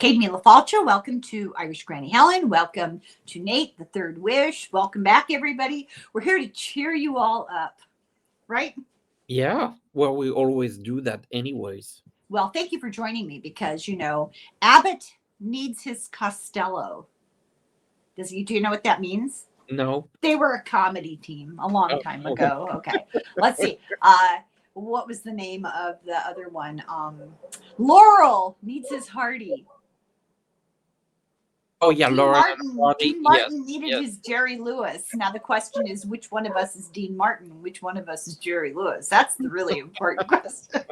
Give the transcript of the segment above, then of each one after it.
Kate LaFalcha, welcome to Irish Granny Helen. Welcome to Nathe the Third Wish. Welcome back, everybody. We're here to cheer you all up, right? Yeah, well, we always do that anyways. Well, thank you for joining me because, Abbott needs his Costello. Do you know what that means? No. They were a comedy team a long Oh, time okay. ago. Okay, let's see. What was the name of the other one? Laurel needs his Hardy. Oh, yeah, Dean Lauren and Martin. Ronnie. Dean Yes, Martin needed yes. his Jerry Lewis. Now the question is, which one of us is Dean Martin? Which one of us is Jerry Lewis? That's the really important question.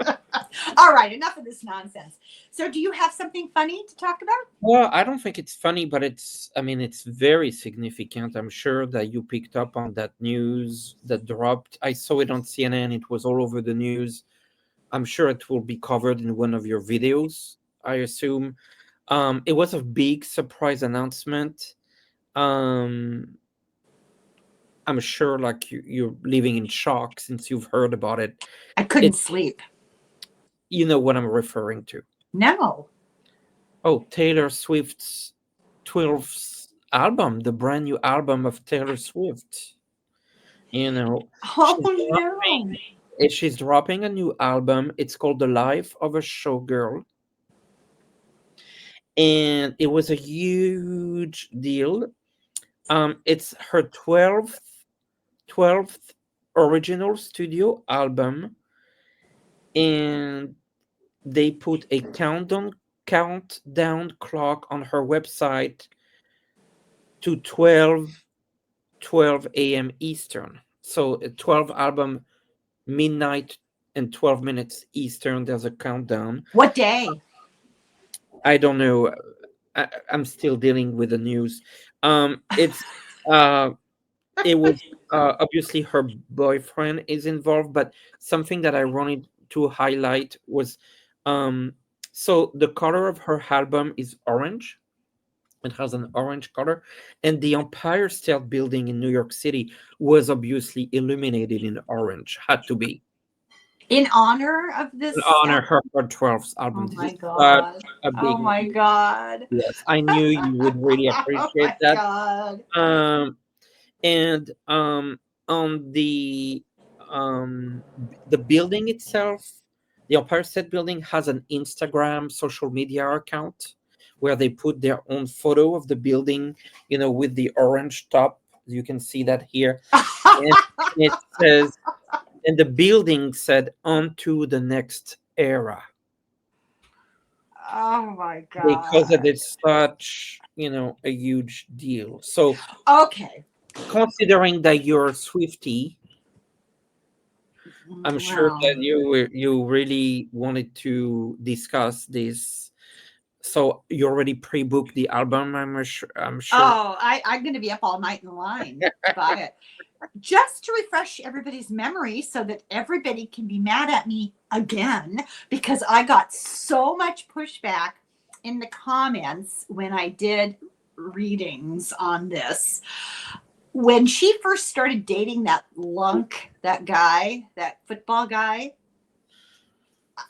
All right, enough of this nonsense. So, do you have something funny to talk about? Well, I don't think it's funny, but it's very significant. I'm sure that you picked up on that news that dropped. I saw it on CNN. It was all over the news. I'm sure it will be covered in one of your videos, I assume. It was a big surprise announcement. Um, I'm sure like you're living in shock since you've heard about it. I couldn't It sleep. You know what I'm referring to. No. Oh, Taylor Swift's 12th album, the brand new album of Taylor Swift. You know, she's Oh dropping, no. she's dropping a new album. It's called The Life of a Showgirl. And it was a huge deal. It's her 12th original studio album. And they put a countdown clock on her website to 12 a.m. Eastern. So 12 album midnight and 12 minutes Eastern. There's a countdown. What day? I don't know. I'm still dealing with the news. It's it was obviously her boyfriend is involved, but something that I wanted to highlight was so the color of her album is orange. It has an orange color, and the Empire State Building in New York City was obviously illuminated in orange. Had to be In honor of in this. honor her 12th album. Oh This is my such god. a Oh big my deal. god. Yes, I knew you would really Oh appreciate my that. god. Um, and on the building itself, the Empire State Building has an Instagram social media account where they put their own photo of the building, with the orange top. You can see that here. And it says, and the building said, "On to the next era," Oh my because it god. is such, a huge deal. So Okay. considering that you're a Swiftie, I'm sure Wow. that you really wanted to discuss this. So you already pre-booked the album, I'm sure. Oh, I'm going to be up all night in line to buy it. Just to refresh everybody's memory so that everybody can be mad at me again, because I got so much pushback in the comments when I did readings on this. When she first started dating that lunk, that guy, that football guy,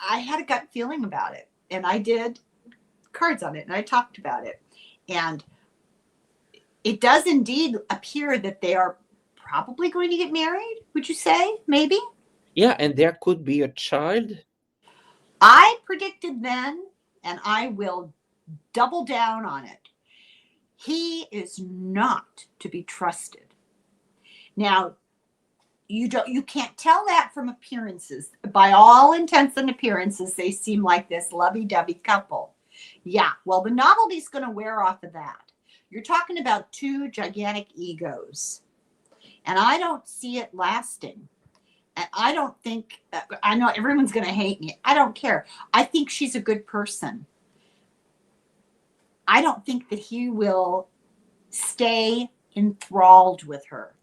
I had a gut feeling about it. And I did cards on it and I talked about it. And it does indeed appear that they are probably going to get married. Would you say? Maybe? Yeah, and there could be a child. I predicted then, and I will double down on it. He is not to be trusted. Now, you can't tell that from appearances. By all intents and appearances, they seem like this lovey-dovey couple. Yeah, well, the novelty's going to wear off of that. You're talking about two gigantic egos, and I don't see it lasting. And I don't think, I know everyone's going to hate me. I don't care. I think she's a good person. I don't think that he will stay enthralled with her.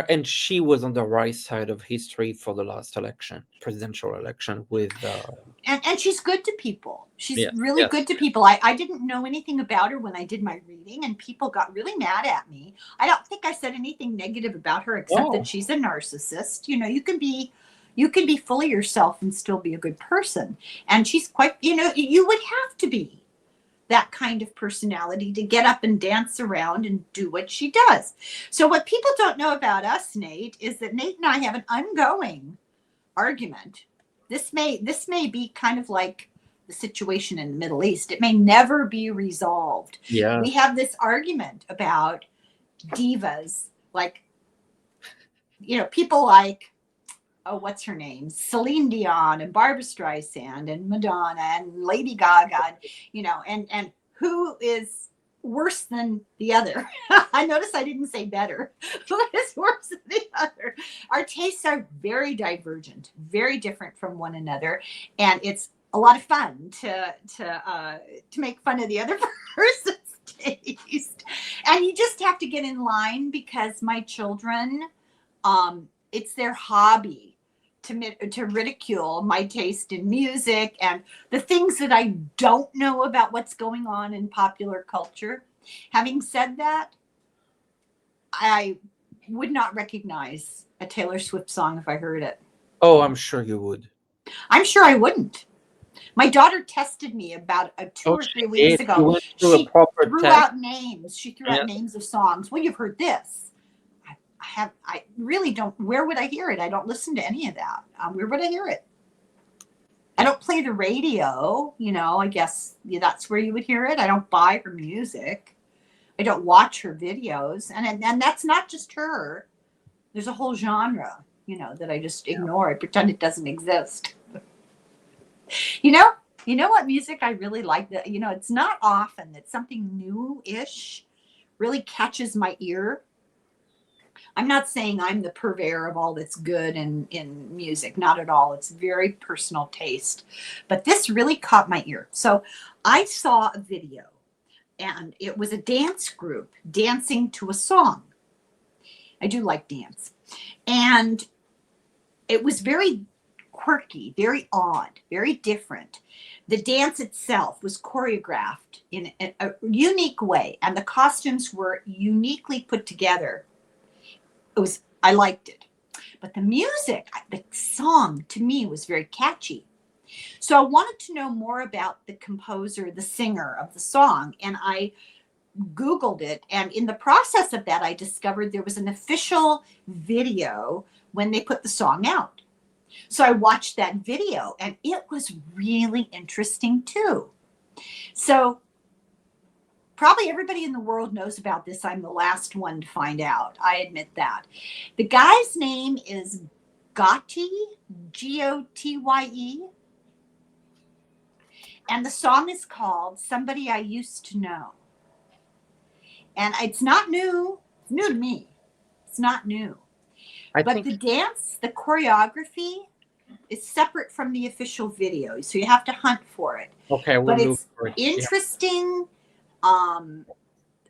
And she was on the right side of history for the last presidential election with And she's good to people. She's yes, really yes. good to people. I didn't know anything about her when I did my reading, and people got really mad at me. I don't think I said anything negative about her except that Oh, she's a narcissist. You can be full of yourself and still be a good person. And she's quite, you would have to be that kind of personality to get up and dance around and do what she does. So what people don't know about us, Nate, is that Nate and I have an ongoing argument. This may be kind of like the situation in the Middle East. It may never be resolved. Yeah. We have this argument about divas, like, people like, oh, what's her name? Celine Dion and Barbara Streisand and Madonna and Lady Gaga, and who is worse than the other? I notice I didn't say better. Who is worse than the other? Our tastes are very divergent, very different from one another, and it's a lot of fun to make fun of the other person's taste. And you just have to get in line, because my children, it's their hobby to ridicule my taste in music and the things that I don't know about what's going on in popular culture. Having said that, I would not recognize a Taylor Swift song if I heard it. Oh, I'm sure you would. I'm sure I wouldn't. My daughter tested me about 2 or 3 weeks ago. She threw out names. She threw out names of songs. Well, you've heard this. I really don't. Where would I hear it? I don't listen to any of that. Where would I hear it? I don't play the radio. I guess that's where you would hear it. I don't buy her music. I don't watch her videos. And that's not just her. There's a whole genre, that I just ignore. I pretend it doesn't exist. You know what music I really like? That it's not often that something new-ish really catches my ear. I'm not saying I'm the purveyor of all that's good in music. Not at all. It's very personal taste. But this really caught my ear. So I saw a video, and it was a dance group dancing to a song. I do like dance. And it was very quirky, very odd, very different. The dance itself was choreographed in a unique way, and the costumes were uniquely put together. I liked it. But the music, the song, to me was very catchy. So I wanted to know more about the composer, the singer of the song, and I Googled it. And in the process of that, I discovered there was an official video when they put the song out. So I watched that video, and it was really interesting too. So probably everybody in the world knows about this. I'm the last one to find out. I admit that. The guy's name is Gotye, Gotye. And the song is called Somebody I Used to Know. And it's not new. It's new to me. It's not new. But the dance, the choreography is separate from the official video. So you have to hunt for it. Okay, but it's interesting.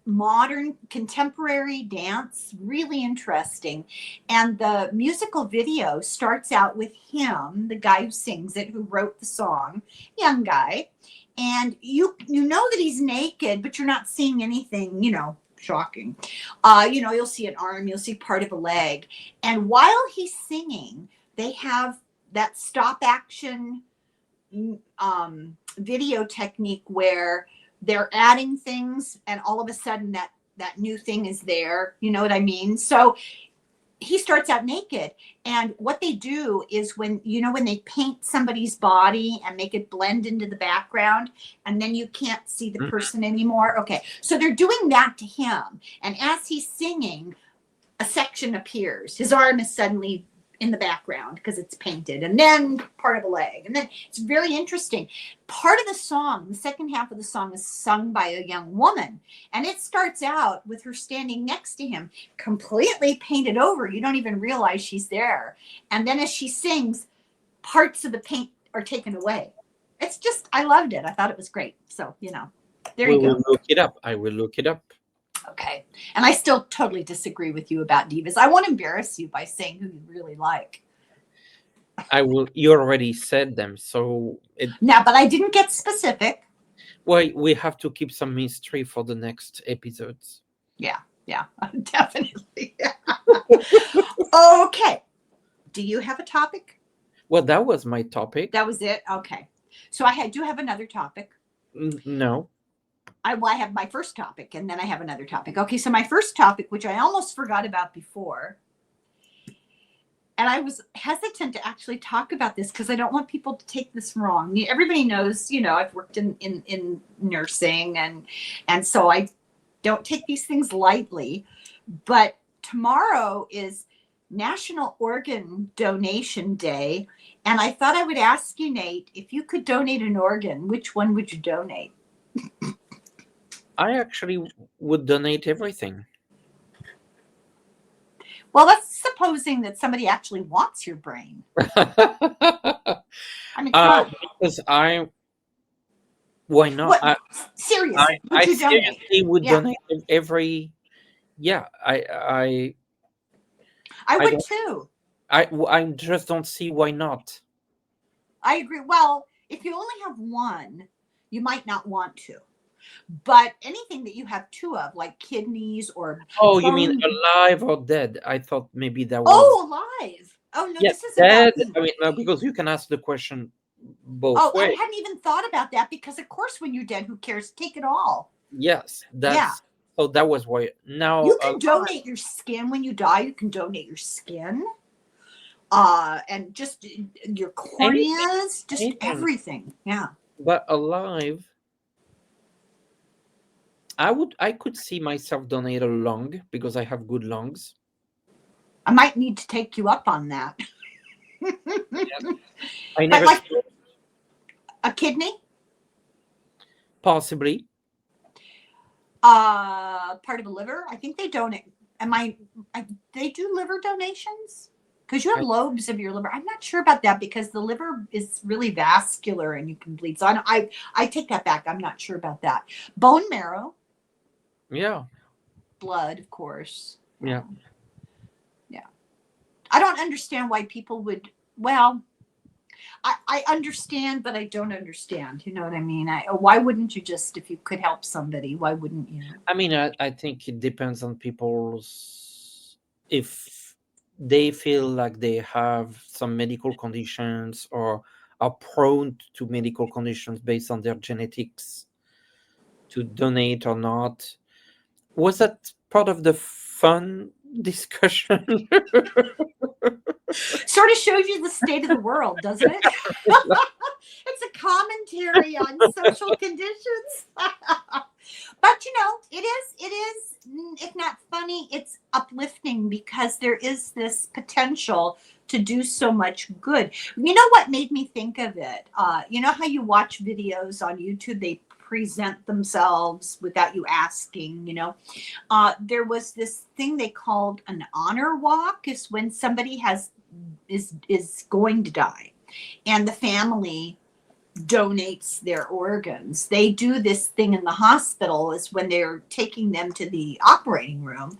Modern contemporary dance, really interesting. And the musical video starts out with him, the guy who sings it, who wrote the song, young guy, and you know that he's naked, but you're not seeing anything, shocking. You'll see an arm, you'll see part of a leg, and while he's singing, they have that stop action video technique where they're adding things, and all of a sudden that new thing is there. You know what I mean? So he starts out naked, and what they do is when they paint somebody's body and make it blend into the background, and then you can't see the person anymore. Okay, so they're doing that to him, and as he's singing, a section appears. His arm is suddenly in the background because it's painted, and then part of a leg, and then it's very interesting. Part of the song, the second half of the song, is sung by a young woman, and it starts out with her standing next to him, completely painted over. You don't even realize she's there, and then as she sings, parts of the paint are taken away. It's just, I loved it. I thought it was great. So there you go. Will look it up. I will look it up. Okay. And I still totally disagree with you about divas. I won't embarrass you by saying who you really like. I will. You already said them, so but I didn't get specific. Well, we have to keep some mystery for the next episodes. Yeah, definitely. Okay. Do you have a topic? Well, that was my topic. That was it? Okay. So I do have another topic. No. I have my first topic and then I have another topic. Okay, so my first topic, which I almost forgot about before, and I was hesitant to actually talk about this because I don't want people to take this wrong. Everybody knows, I've worked in nursing, and so I don't take these things lightly. But tomorrow is National Organ Donation Day, and I thought I would ask you, Nate, if you could donate an organ, which one would you donate? I actually would donate everything. Well, that's supposing that somebody actually wants your brain. I mean, come on. Because why not? What, seriously, would I you donate? seriously would Yeah. donate every. Yeah, I would don't- too. I just don't see why not. I agree. Well, if you only have one, you might not want to. But anything that you have two of, like kidneys or You mean alive or dead? I thought maybe that was. Oh, alive. Oh no, Yeah, this is dead. about. I mean, no, because you can ask the question both Oh, ways. I hadn't even thought about that because, of course, when you're dead, who cares? Take it all. Yes, that's so. That was why. Now You can donate your skin when you die. You can donate your skin, and just your corneas, just everything. Yeah. But alive, I could see myself donate a lung because I have good lungs. I might need to take you up on that. I never like a kidney, possibly. Part of a liver. I think they donate. They do liver donations because you have lobes of your liver. I'm not sure about that because the liver is really vascular and you can bleed. So I take that back. I'm not sure about that. Bone marrow. Yeah. Blood, of course. Yeah. Yeah. I don't understand why people would. Well, I understand, but I don't understand. You know what I mean? Why wouldn't you just, if you could help somebody, why wouldn't you? I mean, I think it depends on people's, if they feel like they have some medical conditions or are prone to medical conditions based on their genetics, to donate or not. Was that part of the fun discussion? Sort of shows you the state of the world, doesn't it? It's a commentary on social conditions. But it is, if not funny, it's uplifting because there is this potential to do so much good. You know what made me think of it? You know how you watch videos on YouTube, they present themselves without you asking, there was this thing they called an honor walk, is when somebody is going to die and the family donates their organs. They do this thing in the hospital, is when they're taking them to the operating room,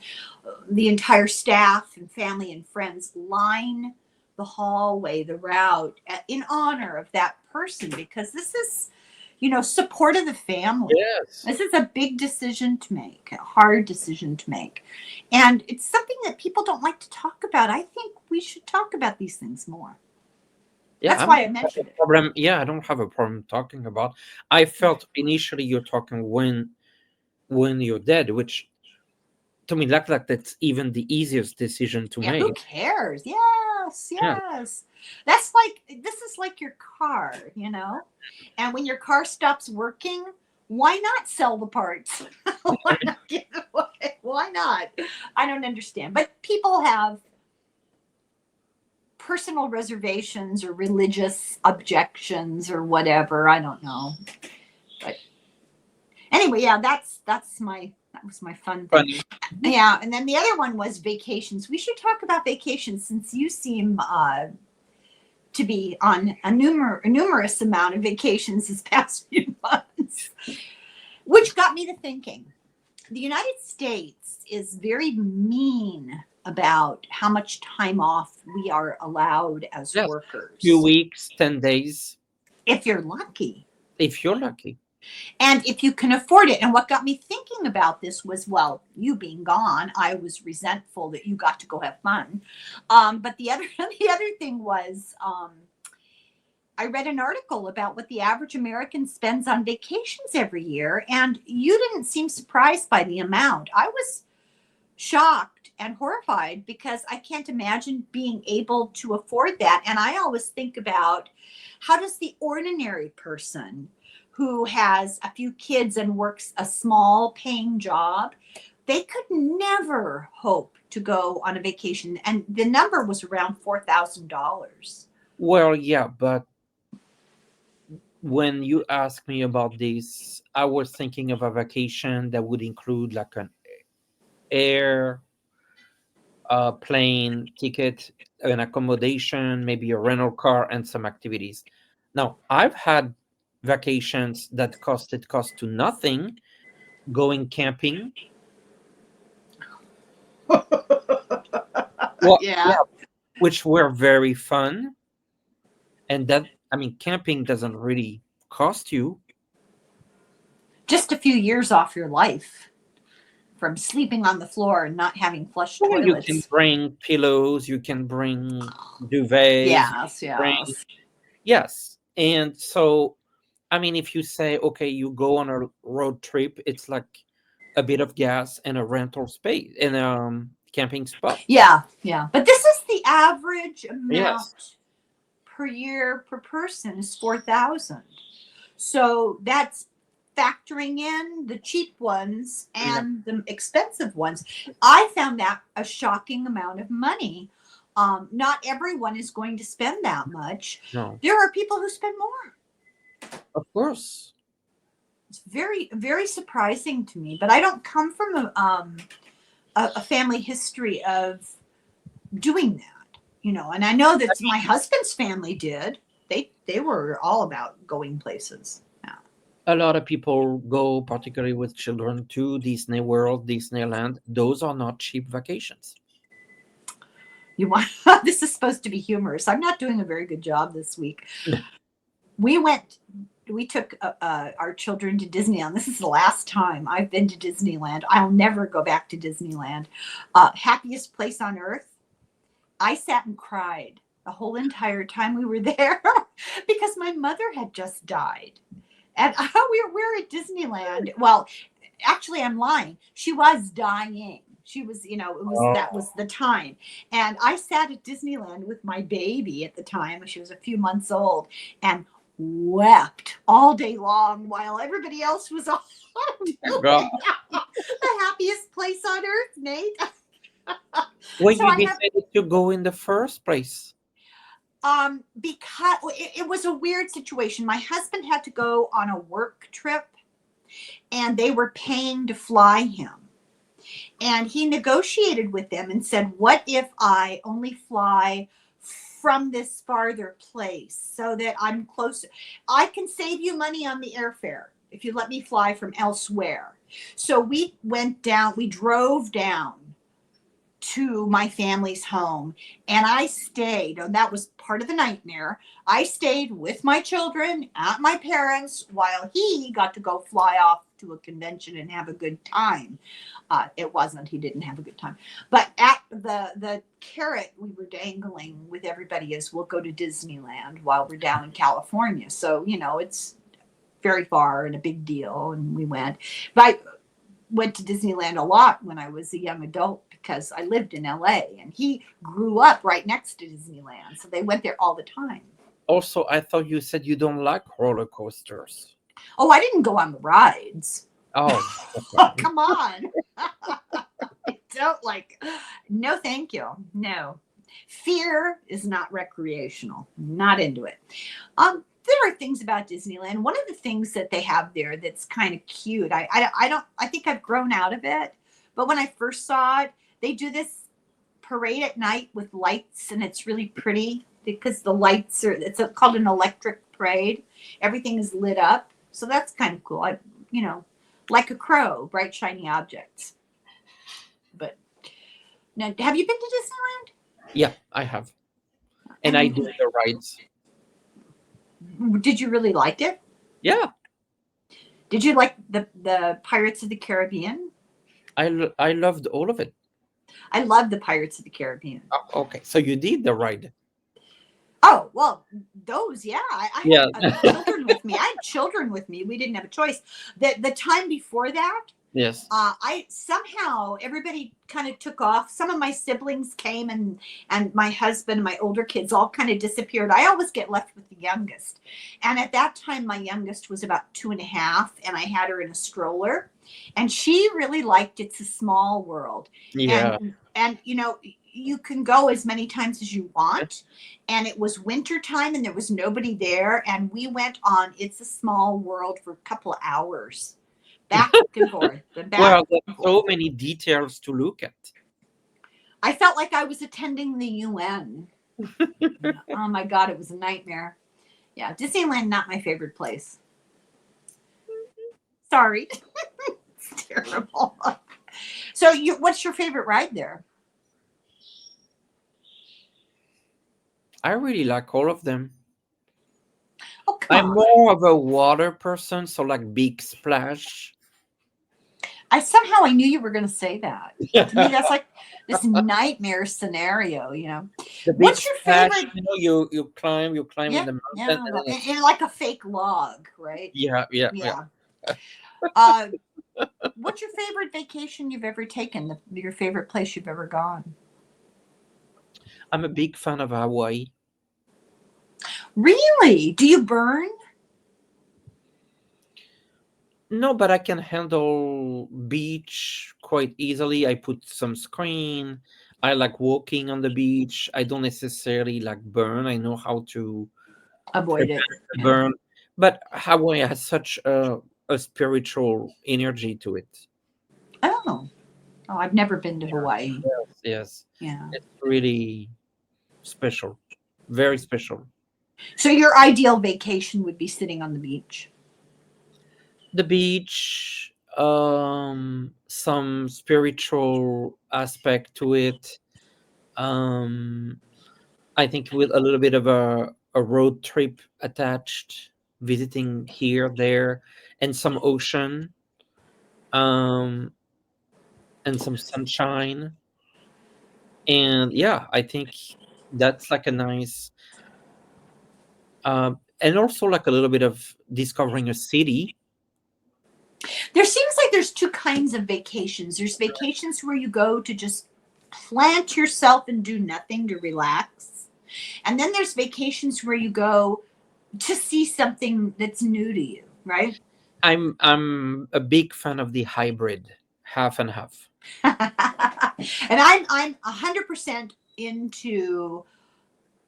the entire staff and family and friends line the hallway, the route, in honor of that person, because this is support of the family. Yes. This is a big decision to make, a hard decision to make. And it's something that people don't like to talk about. I think we should talk about these things more. Yeah, that's why I mentioned it. Problem. Yeah, I don't have a problem talking about. I felt initially you're talking when you're dead, which to me like that's even the easiest decision to make. Who cares? Yes. That's like, this is like your car, and when your car stops working, why not sell the parts? Why not give it away? Why not? I don't understand. But people have personal reservations or religious objections or whatever. I don't know. But anyway, yeah, that was my fun thing. Funny. Yeah, and then the other one was vacations. We should talk about vacations since you seem to be on a numerous amount of vacations this past few months, which got me to thinking. The United States is very mean about how much time off we are allowed as workers. 2 weeks, 10 days. If you're lucky. If you're lucky. And if you can afford it. And what got me thinking about this was, well, you being gone, I was resentful that you got to go have fun. But the other thing was, I read an article about what the average American spends on vacations every year, and you didn't seem surprised by the amount. I was shocked and horrified because I can't imagine being able to afford that. And I always think about, how does the ordinary person who has a few kids and works a small paying job, they could never hope to go on a vacation. And the number was around $4,000. Well, yeah, but when you ask me about this, I was thinking of a vacation that would include like an air, plane ticket, an accommodation, maybe a rental car, and some activities. Now, I've had vacations that cost to nothing, going camping. Well, Yeah. yeah, which were very fun. And that, I mean, camping doesn't really cost you. Just a few years off your life from sleeping on the floor and not having flush Well, you can toilets. bring pillows, you can bring duvets, Yes, bring, yes. yes. And so, I mean, if you say, okay, you go on a road trip, it's like a bit of gas and a rental space and camping spot. Yeah, yeah. But this is the average Yes. amount per year per person is 4,000. So that's factoring in the cheap ones Yeah. and the expensive ones. I found that a shocking amount of money. Not everyone is going to spend that much. No, There are people who spend more. of course. It's very, very surprising to me. But I don't come from a family history of doing that, And I know that my husband's family did. They were all about going places. Yeah. A lot of people go, particularly with children, to Disney World, Disneyland. Those are not cheap vacations. You want this is supposed to be humorous. I'm not doing a very good job this week. We took our children to Disneyland. This is the last time I've been to Disneyland. I'll never go back to Disneyland. Happiest place on earth. I sat and cried the whole entire time we were there because my mother had just died. And we're at Disneyland. Well, actually, I'm lying. She was dying. She was, that was the time. And I sat at Disneyland with my baby at the time. She was a few months old and wept all day long while everybody else was all God. the happiest place on earth, Nate. Well, So you I have- decided to go in the first place. Because it was a weird situation. My husband had to go on a work trip and they were paying to fly him. And he negotiated with them and said, what if I only fly from this farther place so that I'm closer? I can save you money on the airfare if you let me fly from elsewhere. So we drove down to my family's home and I stayed, and that was part of the nightmare. I stayed with my children at my parents while he got to go fly off to a convention and have a good time. He didn't have a good time. But at the carrot we were dangling with everybody is we'll go to Disneyland while we're down in California. So, it's very far and a big deal. And we went. But I went to Disneyland a lot when I was a young adult because I lived in LA and he grew up right next to Disneyland. So they went there all the time. Also, I thought you said you don't like roller coasters. Oh, I didn't go on the rides. Oh, Oh, come on. I don't like. No, thank you. No. Fear is not recreational. Not into it. There are things about Disneyland. One of the things that they have there that's kind of cute. I think I've grown out of it. But when I first saw it, they do this parade at night with lights, and it's really pretty because the lights it's called an electric parade. Everything is lit up. So that's kind of cool. Like a crow, bright, shiny objects. But now, have you been to Disneyland? yeah, I have. And I do the rides. Did you really like it? Yeah, Did you like the Pirates of the Caribbean? I loved all of it. I love the Pirates of the Caribbean. Oh, okay, so you did the ride. Oh, well, those, yeah. I Yeah. had children with me. I had children with me. We didn't have a choice. The time before that, Yes. I somehow everybody kind of took off. Some of my siblings came, and my husband, my older kids, all kind of disappeared. I always get left with the youngest, and at that time, my youngest was about 2.5, and I had her in a stroller, and she really liked It's a Small World, Yeah. and you can go as many times as you want, and it was winter time, and there was nobody there, and we went on It's a Small World for a couple of hours back and forth, and back Well, there's and so forth. many details to look at. I felt like I was attending the UN. Oh my God, it was a nightmare. Yeah, Disneyland, not my favorite place. Sorry. It's terrible. So, what's your favorite ride there? I really like all of them. Oh, come I'm on. more of a water person, so like Big Splash. I knew you were going to say that. To me, that's like this nightmare scenario, The Big What's your Splash, favorite? you climb in Yeah, the yeah, mountain, and then it's in like a fake log, right? yeah, yeah, yeah. Yeah. Uh, what's your favorite vacation you've ever taken? Your favorite place you've ever gone? I'm a big fan of Hawaii. Really? Do you burn? No, but I can handle beach quite easily. I put some screen. I like walking on the beach. I don't necessarily like burn. I know how to Avoid it. prevent the Yeah. burn. But Hawaii has such a spiritual energy to it. Oh. Oh, I've never been to Hawaii. Yes, yes. Yeah. It's really special. Very special. So your ideal vacation would be sitting on the beach. The beach, some spiritual aspect to it. Um, I think with a little bit of a road trip attached, visiting here, there, and some ocean, um, and some sunshine. And yeah, I think that's like a nice, and also like a little bit of discovering a city. There seems like there's two kinds of vacations. There's vacations where you go to just plant yourself and do nothing to relax. And then there's vacations where you go to see something that's new to you, right? I'm a big fan of the hybrid, half and half. And I'm 100% into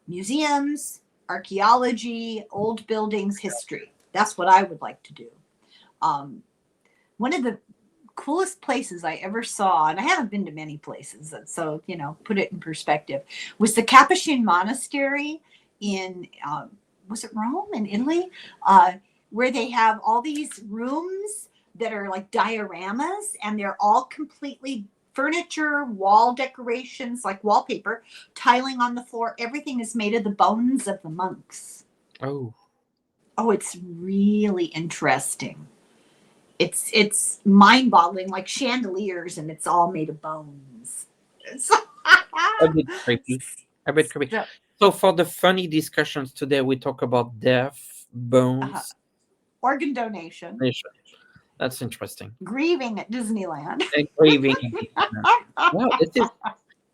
museums, archaeology, old buildings, history. That's what I would like to do. Um, One of the coolest places I ever saw, and I haven't been to many places, so put it in perspective, was the Capuchin Monastery in was it Rome in Italy, where they have all these rooms that are like dioramas, and they're all completely furniture, wall decorations, like wallpaper, tiling on the floor. Everything is made of the bones of the monks. Oh, Oh, it's really interesting. It's mind-boggling, like chandeliers, and it's all made of bones. It's a bit creepy. A bit creepy. so, So for the funny discussions today, we talk about death, bones, organ donation, nation. That's interesting. grieving at Disneyland. And grieving. Wow, this is.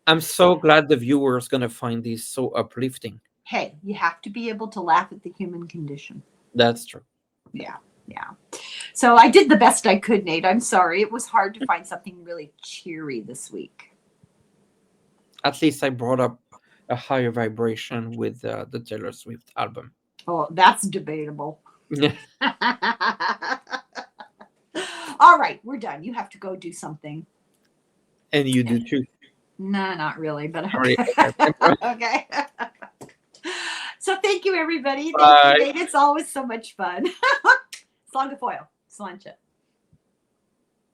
I'm so glad the viewer is gonna find this so uplifting. Hey, you have to be able to laugh at the human condition. That's true. Yeah, yeah. So I did the best I could, Nate. I'm sorry. It was hard to find something really cheery this week. At least I brought up a higher vibration with the Taylor Swift album. Oh, that's debatable. Yeah. All right, we're done. You have to go do something. And you do too. No, not really, but Sorry. okay. Okay. So thank you, everybody. Bye. Thank you, Nate. It's always so much fun. Slongafoil. Slancha.